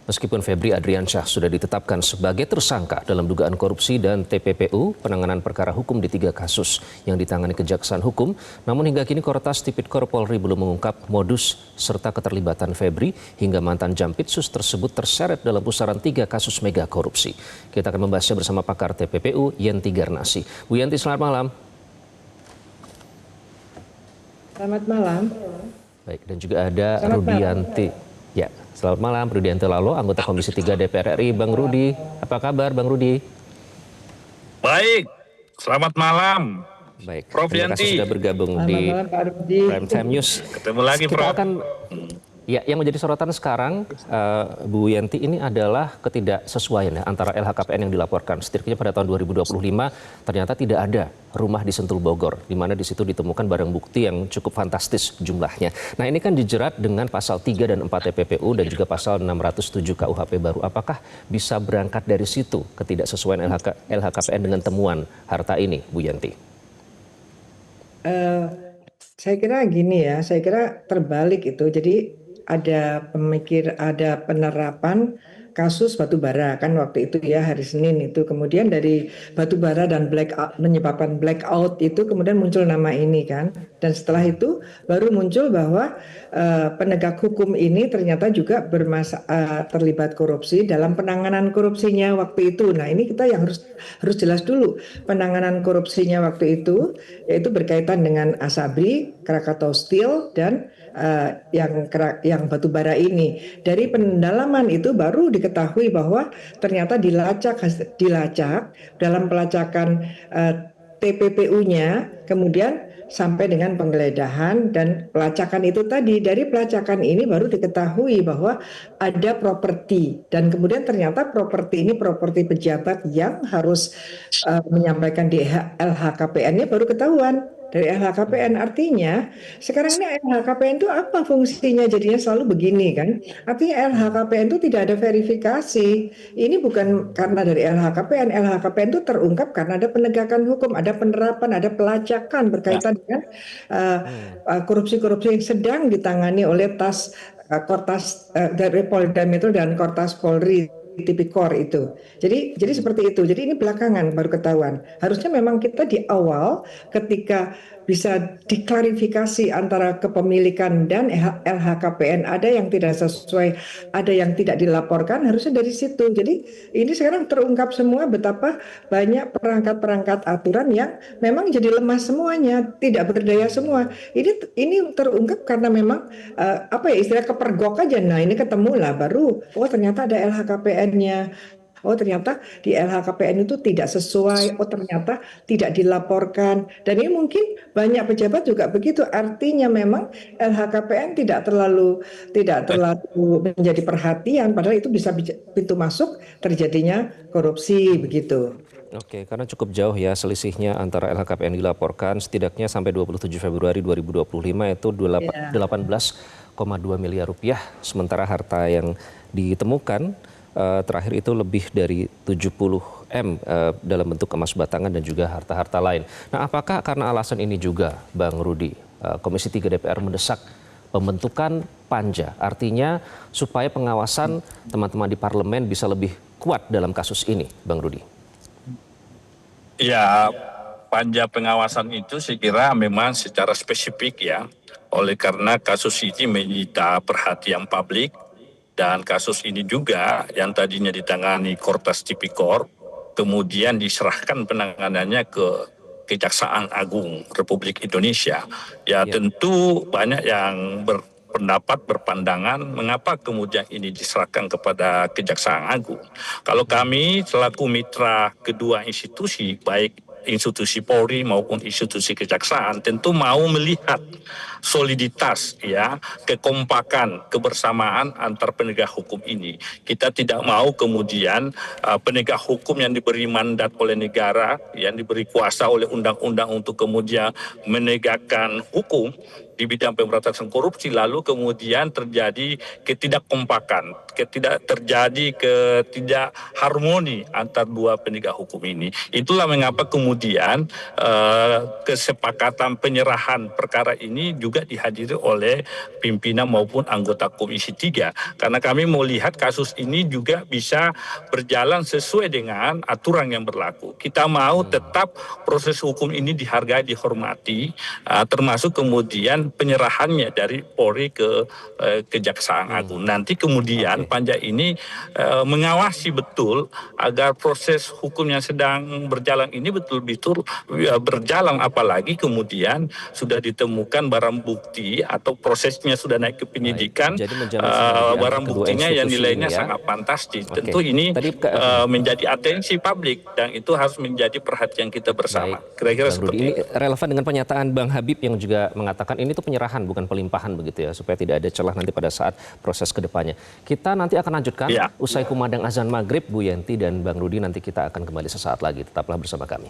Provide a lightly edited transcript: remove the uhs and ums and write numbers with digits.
Meskipun Febri Adriansyah sudah ditetapkan sebagai tersangka dalam dugaan korupsi dan TPPU, penanganan perkara hukum di 3 kasus yang ditangani Kejaksaan Hukum, namun hingga kini Kortas Tipikor Polri belum mengungkap modus serta keterlibatan Febri hingga mantan Jampitsus tersebut terseret dalam pusaran 3 kasus mega korupsi. Kita akan membahasnya bersama pakar TPPU Yenti Garnasi. Bu Yenti, selamat malam. Selamat malam. Baik, dan juga ada Rudianti. Ya, selamat malam, Rudianti Lalo, anggota Komisi 3 DPR RI. Bang Rudi, apa kabar Bang Rudi? Baik, selamat malam. Baik, Prof. terima kasih Yanti. sudah bergabung Selamat di malam, Pak Rudi. Prime Time News. Ketemu lagi, Kita Prof. akan, ya, yang menjadi sorotan sekarang, Bu Yanti, ini adalah ketidaksesuaian antara LHKPN yang dilaporkan. Setidaknya pada tahun 2025 ternyata tidak ada rumah di Sentul Bogor, di mana di situ ditemukan barang bukti yang cukup fantastis jumlahnya. Nah, ini kan dijerat dengan pasal 3 dan 4 TPPU dan juga pasal 607 KUHP baru. Apakah bisa berangkat dari situ ketidaksesuaian LHKPN dengan temuan harta ini, Bu Yanti? Saya kira gini ya, saya kira terbalik itu. Jadi ada penerapan kasus batubara kan waktu itu ya, hari Senin itu, kemudian dari batubara dan menyebabkan blackout itu kemudian muncul nama ini kan, dan setelah itu baru muncul bahwa penegak hukum ini ternyata juga terlibat korupsi dalam penanganan korupsinya waktu itu. Nah, ini kita yang harus jelas dulu penanganan korupsinya waktu itu, yaitu berkaitan dengan Asabri, Krakatau Steel, dan yang batubara ini. Dari pendalaman itu baru diketahui bahwa ternyata dilacak dalam pelacakan TPPU-nya, kemudian sampai dengan penggeledahan dan pelacakan itu tadi. Dari pelacakan ini baru diketahui bahwa ada properti, dan kemudian ternyata properti ini properti pejabat yang harus menyampaikan di LHKPN-nya baru ketahuan dari LHKPN. Artinya sekarang ini LHKPN itu apa fungsinya, jadinya selalu begini kan. Artinya LHKPN itu tidak ada verifikasi. Ini bukan karena dari LHKPN itu terungkap karena ada penegakan hukum, ada penerapan, ada pelacakan berkaitan dengan korupsi-korupsi yang sedang ditangani oleh Kortas dari Polda Metro dan Kortas Polri Tipikor itu. Jadi seperti itu. Jadi ini belakangan baru ketahuan. Harusnya memang kita di awal ketika bisa diklarifikasi antara kepemilikan dan LHKPN, ada yang tidak sesuai, ada yang tidak dilaporkan, harusnya dari situ. Jadi ini sekarang terungkap semua betapa banyak perangkat-perangkat aturan yang memang jadi lemah semuanya, tidak berdaya semua. Ini terungkap karena memang istilah kepergok aja. Nah, ini ketemu lah baru, oh ternyata ada LHKPN-nya. Oh ternyata di LHKPN itu tidak sesuai, oh ternyata tidak dilaporkan. Dan ini mungkin banyak pejabat juga begitu. Artinya memang LHKPN tidak terlalu menjadi perhatian, padahal itu bisa pintu masuk terjadinya korupsi begitu. Oke, karena cukup jauh ya selisihnya antara LHKPN dilaporkan setidaknya sampai 27 Februari 2025 itu 18,2 miliar rupiah, sementara harta yang ditemukan terakhir itu lebih dari 70 M dalam bentuk emas batangan dan juga harta-harta lain. Nah, apakah karena alasan ini juga, Bang Rudi, Komisi 3 DPR mendesak pembentukan panja, artinya supaya pengawasan teman-teman di parlemen bisa lebih kuat dalam kasus ini, Bang Rudi? Ya, panja pengawasan itu saya kira memang secara spesifik ya, oleh karena kasus ini menyita perhatian publik. Dan kasus ini juga yang tadinya ditangani Kortas Tipikor, kemudian diserahkan penanganannya ke Kejaksaan Agung Republik Indonesia. Ya tentu banyak yang berpandangan mengapa kemudian ini diserahkan kepada Kejaksaan Agung. Kalau kami selaku mitra kedua institusi, baik institusi Polri maupun institusi kejaksaan, tentu mau melihat soliditas ya, kekompakan, kebersamaan antar penegak hukum ini. Kita tidak mau kemudian penegak hukum yang diberi mandat oleh negara, yang diberi kuasa oleh undang-undang untuk kemudian menegakkan hukum, di bidang pemberantasan korupsi, lalu kemudian terjadi ketidakkompakan, terjadi ketidak harmoni antar dua penegak hukum ini. Itulah mengapa kemudian kesepakatan penyerahan perkara ini juga dihadiri oleh pimpinan maupun anggota Komisi 3. Karena kami melihat kasus ini juga bisa berjalan sesuai dengan aturan yang berlaku. Kita mau tetap proses hukum ini dihargai, dihormati, termasuk kemudian penyerahannya dari Polri ke Kejaksaan Agung. Nanti kemudian panja ini mengawasi betul agar proses hukum yang sedang berjalan ini betul-betul berjalan, apalagi kemudian sudah ditemukan barang bukti atau prosesnya sudah naik ke penyidikan, barang buktinya yang nilainya sangat fantastis. Tentu ini menjadi atensi publik dan itu harus menjadi perhatian kita bersama. Kira-kira seperti ini relevan dengan pernyataan Bang Habib yang juga mengatakan ini tuh penyerahan bukan pelimpahan begitu ya, supaya tidak ada celah nanti pada saat proses kedepannya. Kita nanti akan lanjutkan usai kumandang azan maghrib, Bu Yenti dan Bang Rudi, nanti kita akan kembali sesaat lagi. Tetaplah bersama kami.